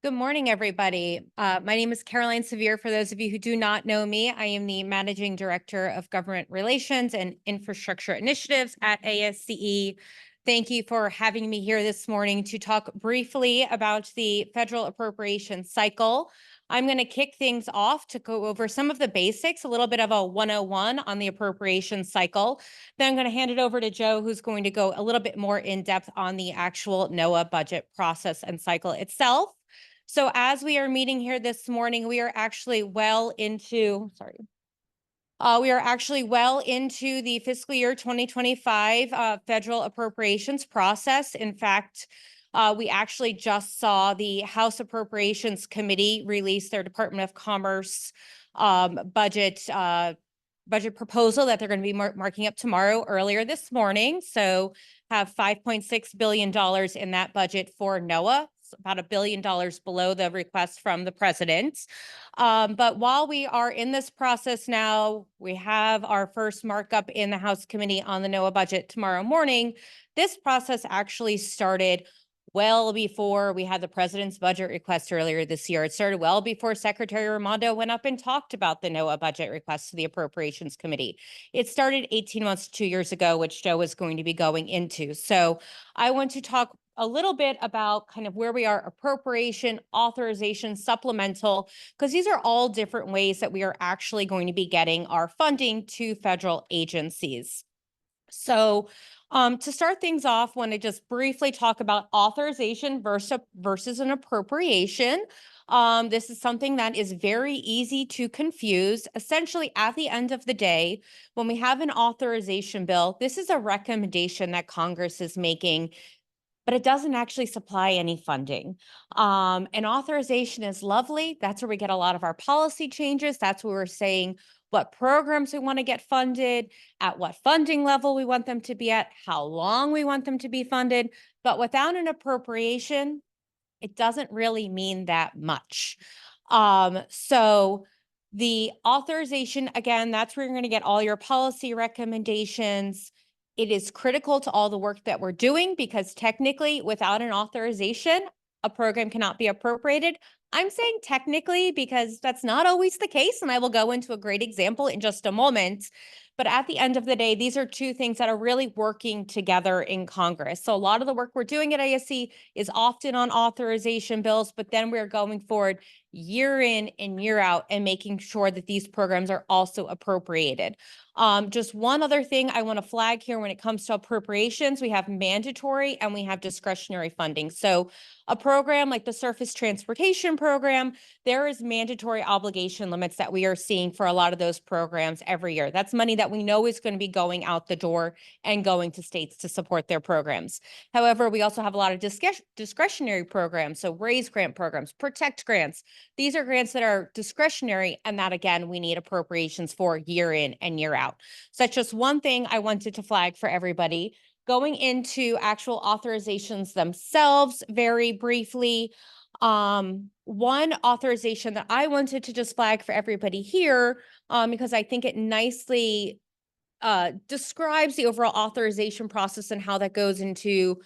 Good morning, everybody. My name is Caroline Sevier. For those of you who do not know me, I am the Managing Director of Government Relations and Infrastructure Initiatives at ASCE. Thank you for having me here this morning to talk briefly about the federal appropriation cycle. I'm going to kick things off to go over some of the basics, a little bit of a 101 on the appropriation cycle. Then I'm going to hand it over to Joe, who's going to go a little bit more in depth on the actual NOAA budget process and cycle itself. So as we are meeting here this morning, we are actually well into, the fiscal year 2025 federal appropriations process. In fact, we actually just saw the House Appropriations Committee release their Department of Commerce budget proposal that they're going to be marking up tomorrow earlier this morning. So have $5.6 billion in that budget for NOAA. About $1 billion below the request from the president. But while we are in this process now, we have our first markup in the House Committee on the NOAA budget tomorrow morning. This process actually started well before we had the president's budget request earlier this year. It started well before Secretary Raimondo went up and talked about the NOAA budget request to the Appropriations Committee. It started 18 months to 2 years ago, which Joe is going to be going into. So I want to talk a little bit about kind of where we are: appropriation, authorization, supplemental, because these are all different ways that we are actually going to be getting our funding to federal agencies. So to start things off, I want to just briefly talk about authorization versus an appropriation. This is something that is very easy to confuse. Essentially, at the end of the day, when we have an authorization bill, this is a recommendation that Congress is making, but it doesn't actually supply any funding. An authorization is lovely. That's where we get a lot of our policy changes. That's where we're saying what programs we want to get funded, at what funding level we want them to be at, how long we want them to be funded. But without an appropriation, it doesn't really mean that much. So the authorization, again, that's where you're going to get all your policy recommendations. It is critical to all the work that we're doing because technically, without an authorization, a program cannot be appropriated. I'm saying technically because that's not always the case, and I will go into a great example in just a moment. But at the end of the day, these are two things that are really working together in Congress. So a lot of the work we're doing at ASCE is often on authorization bills, but then we're going forward year in and year out and making sure that these programs are also appropriated. Just one other thing I want to flag here when it comes to appropriations, we have mandatory and we have discretionary funding. So a program like the Surface Transportation Program, there is mandatory obligation limits that we are seeing for a lot of those programs every year. That's money that we know is going to be going out the door and going to states to support their programs. However, we also have a lot of discretionary programs. So RAISE grant programs, PROTECT grants. These are grants that are discretionary, and that, again, we need appropriations for year in and year out. So that's just one thing I wanted to flag for everybody. Going into actual authorizations themselves very briefly, one authorization that I wanted to just flag for everybody here, because I think it nicely describes the overall authorization process and how that goes into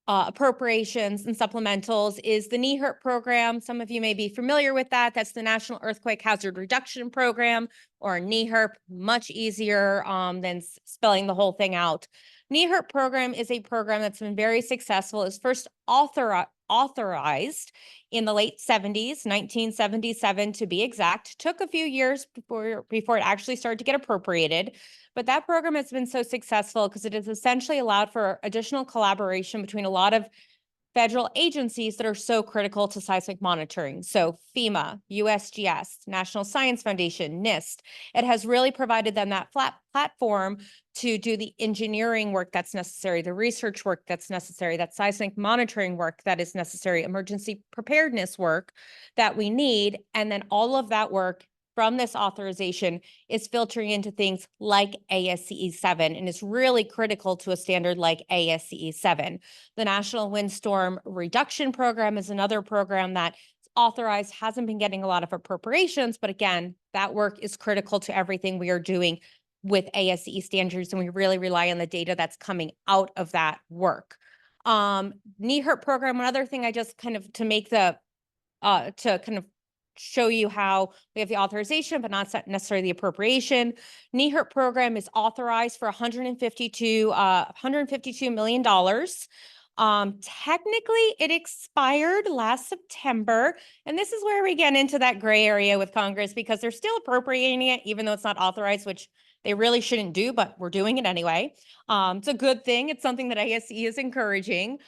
appropriations and supplementals, is the NEHRP program. Some of you may be familiar with that. That's the National Earthquake Hazard Reduction Program, or NEHRP, much easier than spelling the whole thing out. NEHRP program is a program that's been very successful. It's first authorized in the late 70s, 1977 to be exact. Took a few years before it actually started to get appropriated. But that program has been so successful because it has essentially allowed for additional collaboration between a lot of federal agencies that are so critical to seismic monitoring. So FEMA, USGS, National Science Foundation, NIST. It has really provided them that flat platform to do the engineering work that's necessary, the research work that's necessary, that seismic monitoring work that is necessary, emergency preparedness work that we need. And then all of that work from this authorization is filtering into things like ASCE 7, and it's really critical to a standard like ASCE 7. The National Windstorm Reduction Program is another program that authorized, hasn't been getting a lot of appropriations, but again, that work is critical to everything we are doing with ASCE standards, and we really rely on the data that's coming out of that work. NEHRP program, one other thing I just kind of to make the to kind of show you how we have the authorization, but not necessarily the appropriation. NEHRP program is authorized for $152 million. Technically it expired last September, and this is where we get into that gray area with Congress because they're still appropriating it, even though it's not authorized, which they really shouldn't do, but we're doing it anyway. It's a good thing. It's something that ASCE is encouraging.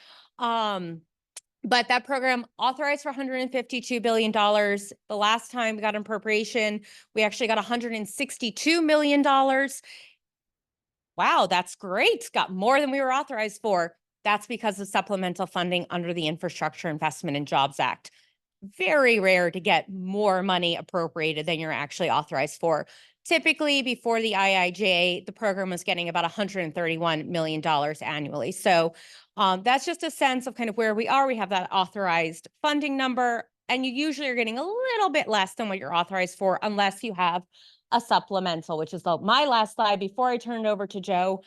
But that program authorized for $152 billion. The last time we got an appropriation, we actually got $162 million. Wow, that's great. Got more than we were authorized for. That's because of supplemental funding under the Infrastructure Investment and Jobs Act. Very rare to get more money appropriated than you're actually authorized for. Typically, before the IIJA, the program was getting about $131 million annually. So that's just a sense of kind of where we are. We have that authorized funding number, and you usually are getting a little bit less than what you're authorized for unless you have a supplemental, which is my last slide before I turn it over to Joe.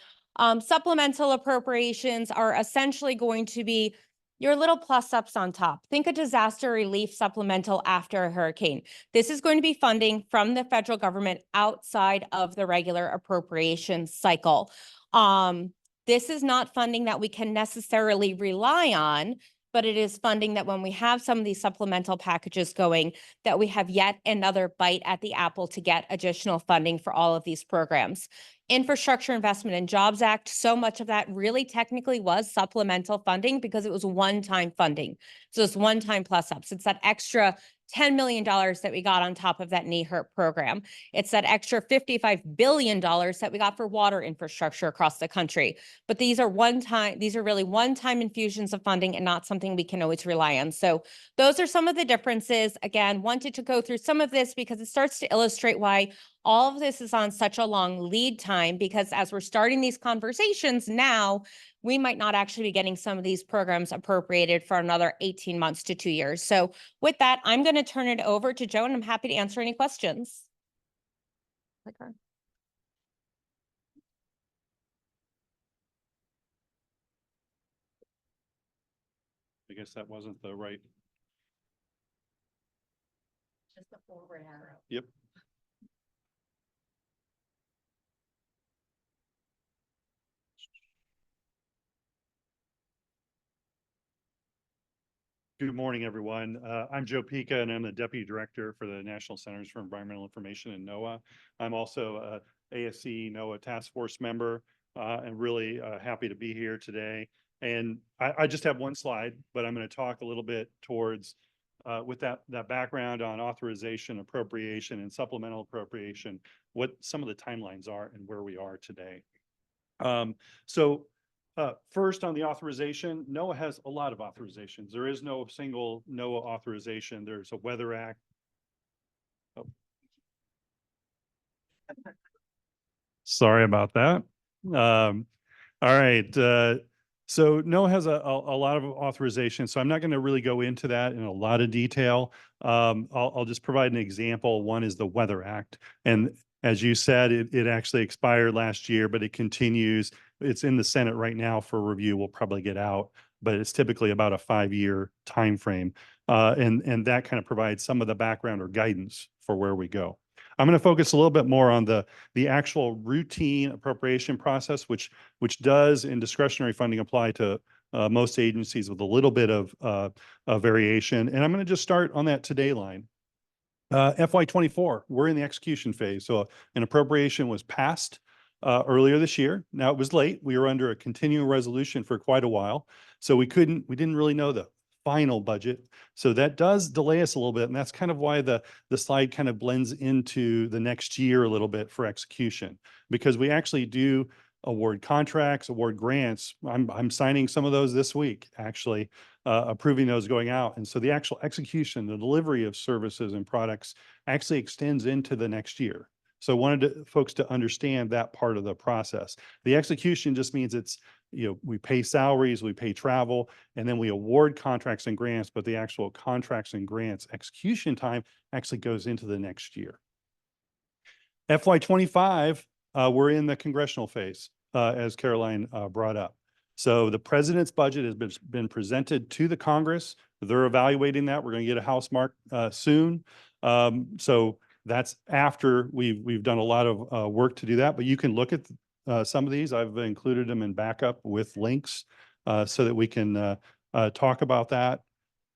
Supplemental appropriations are essentially going to be your little plus ups on top. Think a disaster relief supplemental after a hurricane. This is going to be funding from the federal government outside of the regular appropriation cycle. This is not funding that we can necessarily rely on, but it is funding that when we have some of these supplemental packages going, that we have yet another bite at the apple to get additional funding for all of these programs. Infrastructure Investment and Jobs Act, so much of that really technically was supplemental funding because it was one-time funding. So it's one-time plus ups. It's that extra $10 million that we got on top of that NEHRP program. It's that extra $55 billion that we got for water infrastructure across the country. But these are really one-time infusions of funding and not something we can always rely on. So those are some of the differences. Again, wanted to go through some of this because it starts to illustrate why all of this is on such a long lead time, because as we're starting these conversations now, we might not actually be getting some of these programs appropriated for another 18 months to 2 years. So with that, I'm going to turn it over to Joe, and I'm happy to answer any questions. I guess that wasn't the right. Just the forward arrow. Yep. Good morning, everyone. I'm Joe Pica, and I'm the Deputy Director for the National Centers for Environmental Information in NOAA. I'm also a ASCE NOAA Task Force member, and really happy to be here today. And I just have one slide, but I'm going to talk a little bit towards with that background on authorization, appropriation, and supplemental appropriation, what some of the timelines are and where we are today. First on the authorization, NOAA has a lot of authorizations. There is no single NOAA authorization. There's a Weather Act. Oh. Sorry about that. All right. So NOAA has a lot of authorizations, so I'm not going to really go into that in a lot of detail. I'll just provide an example. One is the Weather Act. And as you said, it actually expired last year, but it continues. It's in the Senate right now for review. We'll probably get out, but it's typically about a 5-year time frame. And that kind of provides some of the background or guidance for where we go. I'm going to focus a little bit more on the actual routine appropriation process, which does in discretionary funding apply to most agencies with a little bit of variation. And I'm going to just start on that today line. FY24, we're in the execution phase. So an appropriation was passed earlier this year. Now it was late. We were under a continuing resolution for quite a while. So we didn't really know the final budget. So that does delay us a little bit. And that's kind of why the slide kind of blends into the next year a little bit for execution, because we actually do award contracts, award grants. I'm signing some of those this week, actually, approving those going out. And so the actual execution, the delivery of services and products actually extends into the next year. So I wanted folks to understand that part of the process. The execution just means it's, we pay salaries, we pay travel, and then we award contracts and grants, but the actual contracts and grants execution time actually goes into the next year. FY25, we're in the congressional phase, as Caroline brought up. So the president's budget has been presented to the Congress. They're evaluating that. We're going to get a House mark soon. So that's after we've done a lot of work to do that. But you can look at some of these. I've included them in backup with links so that we can talk about that.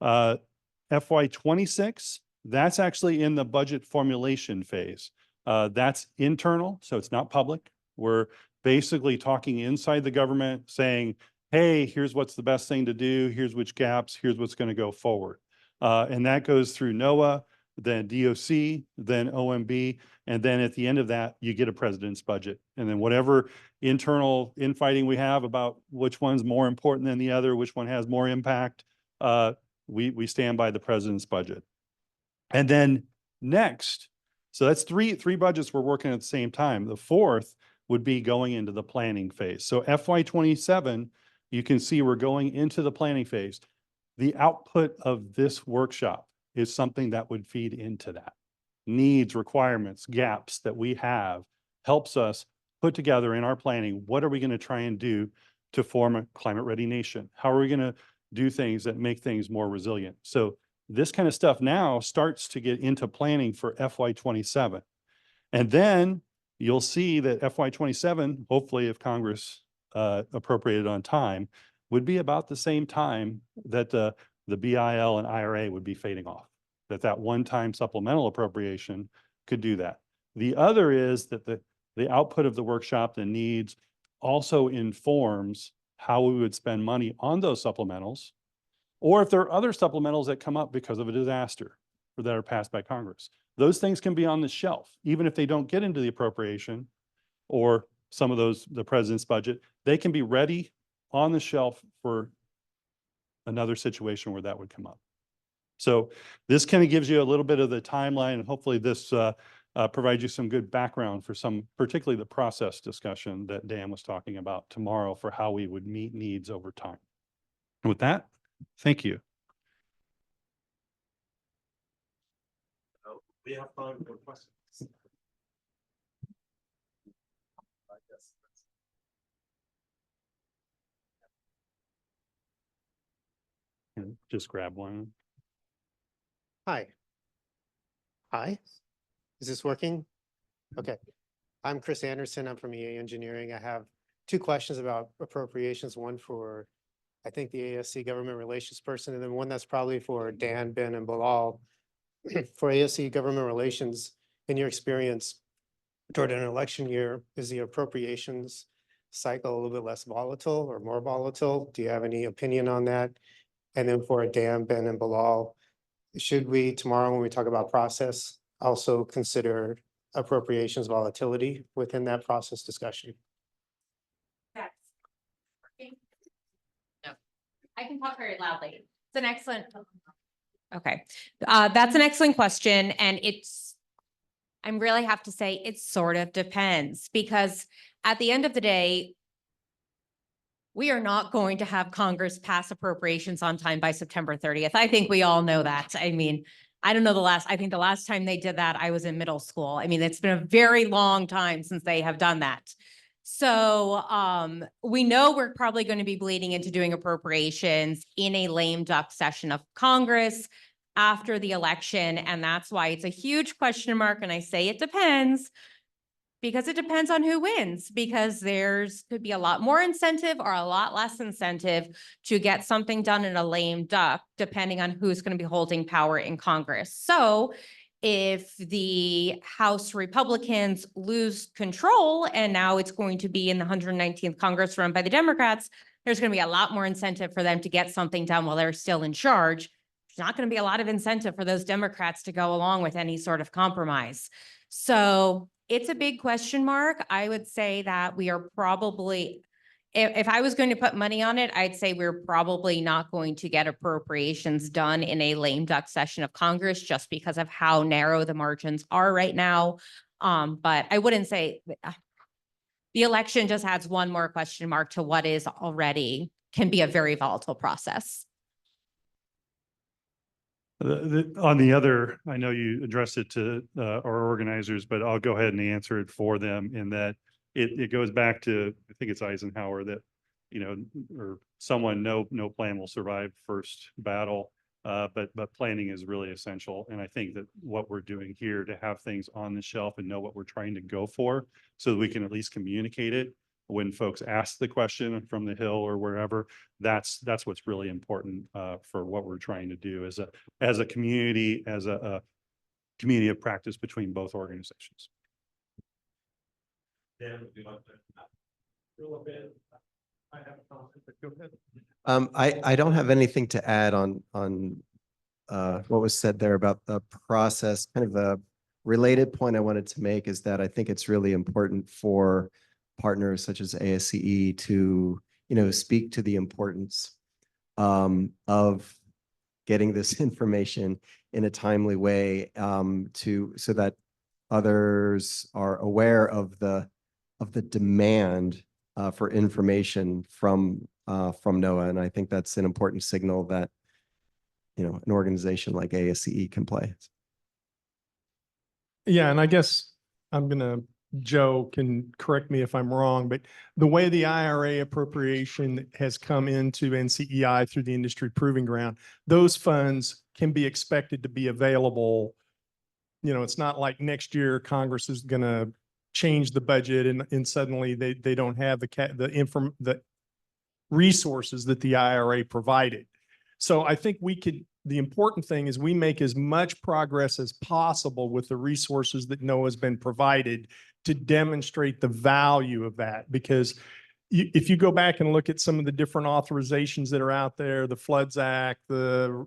FY26, that's actually in the budget formulation phase. That's internal, so it's not public. We're basically talking inside the government saying, hey, here's what's the best thing to do. Here's which gaps, here's what's going to go forward. And that goes through NOAA, then DOC, then OMB. And then at the end of that, you get a president's budget. And then whatever internal infighting we have about which one's more important than the other, which one has more impact, we stand by the president's budget. And then next, so that's three budgets we're working at the same time. The fourth would be going into the planning phase. So FY27, you can see we're going into the planning phase. The output of this workshop is something that would feed into that. Needs, requirements, gaps that we have helps us put together in our planning, what are we going to try and do to form a climate ready nation? How are we going to do things that make things more resilient? So this kind of stuff now starts to get into planning for FY27. And then you'll see that FY27, hopefully if Congress appropriated on time, would be about the same time that the BIL and IRA would be fading off, that one-time supplemental appropriation could do that. The other is that the output of the workshop, the needs, also informs how we would spend money on those supplementals, or if there are other supplementals that come up because of a disaster or that are passed by Congress. Those things can be on the shelf, even if they don't get into the appropriation or some of those, the president's budget, they can be ready on the shelf for another situation where that would come up. So this kind of gives you a little bit of the timeline, and hopefully this provides you some good background for some, particularly the process discussion that Dan was talking about tomorrow for how we would meet needs over time. And with that, thank you. We have time for questions. And just grab one. Hi. Hi. Is this working? Okay. I'm Chris Anderson. I'm from EA Engineering. I have two questions about appropriations, one for, I think, the ASCE Government Relations person, and then one that's probably for Dan, Ben, and Bilal. For ASCE Government Relations, in your experience during an election year, is the appropriations cycle a little bit less volatile or more volatile? Do you have any opinion on that? And then for Dan, Ben, and Bilal, should we tomorrow, when we talk about process, also consider appropriations volatility within that process discussion? Yes. No, I can talk very loudly. It's an excellent. Okay, that's an excellent question, and I really have to say it sort of depends, because at the end of the day, we are not going to have Congress pass appropriations on time by September 30th. I think we all know that. I mean, I don't know I think the last time they did that, I was in middle school. I mean, it's been a very long time since they have done that. So we know we're probably going to be bleeding into doing appropriations in a lame duck session of Congress after the election. And that's why it's a huge question mark. And I say it depends, because it depends on who wins, because could be a lot more incentive or a lot less incentive to get something done in a lame duck, depending on who's going to be holding power in Congress. So if the House Republicans lose control and now it's going to be in the 119th Congress run by the Democrats, there's going to be a lot more incentive for them to get something done while they're still in charge. There's not going to be a lot of incentive for those Democrats to go along with any sort of compromise. So it's a big question mark. I would say that we are probably, if I was going to put money on it, I'd say we're probably not going to get appropriations done in a lame duck session of Congress, just because of how narrow the margins are right now. But I wouldn't say the election just adds one more question mark to what is already can be a very volatile process. On the other, I know you addressed it to our organizers, but I'll go ahead and answer it for them in that it goes back to, I think it's Eisenhower, that or someone, no plan will survive first battle. But planning is really essential. And I think that what we're doing here to have things on the shelf and know what we're trying to go for so that we can at least communicate it when folks ask the question from the Hill or wherever, that's what's really important for what we're trying to do as a community, as a community of practice between both organizations. Dan, would you like to fill a bit? I have a comment, but go ahead. I don't have anything to add on what was said there about the process. Kind of a related point I wanted to make is that I think it's really important for partners such as ASCE to, speak to the importance of getting this information in a timely way so that others are aware of the demand for information from NOAA. And I think that's an important signal that, an organization like ASCE can play. Yeah, and I guess Joe can correct me if I'm wrong, but the way the IRA appropriation has come into NCEI through the industry proving ground, those funds can be expected to be available. It's not like next year Congress is going to change the budget and suddenly they don't have the resources that the IRA provided. So I think the important thing is we make as much progress as possible with the resources that NOAA has been provided to demonstrate the value of that. Because if you go back and look at some of the different authorizations that are out there, the Floods Act, the,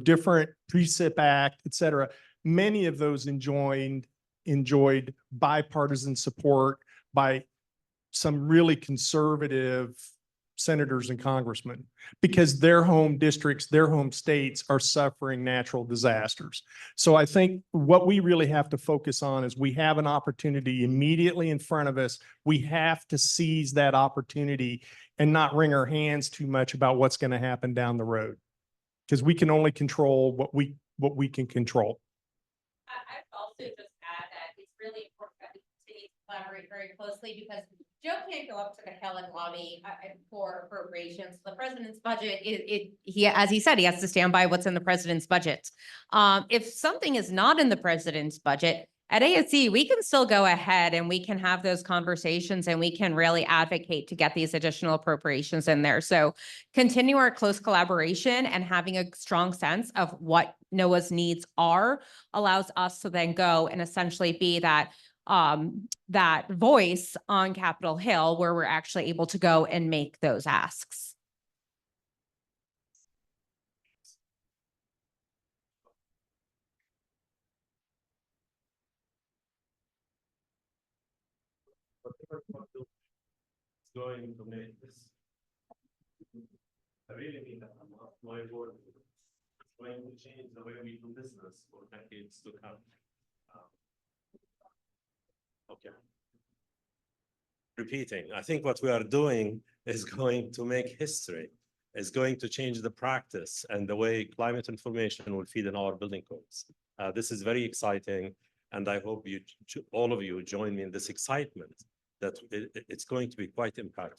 different Precip Act, et cetera, many of those enjoyed bipartisan support by some really conservative senators and congressmen, because their home districts, their home states are suffering natural disasters. So I think what we really have to focus on is we have an opportunity immediately in front of us. We have to seize that opportunity and not wring our hands too much about what's going to happen down the road, because we can only control what we can control. I'd also just add that it's really important that we continue to collaborate very closely, because Joe can't go up to the Hill and lobby for appropriations. The president's budget, as he said, he has to stand by what's in the president's budget. If something is not in the president's budget, at ASCE, we can still go ahead and we can have those conversations and we can really advocate to get these additional appropriations in there. So continue our close collaboration and having a strong sense of what NOAA's needs are allows us to then go and essentially be that voice on Capitol Hill where we're actually able to go and make those asks. Going to make this. I really mean that. My word. It's going to change the way we do business for decades to come. Okay. Repeating, I think what we are doing is going to make history, is going to change the practice and the way climate information will feed in our building codes. This is very exciting, and I hope all of you join me in this excitement that it's going to be quite impactful.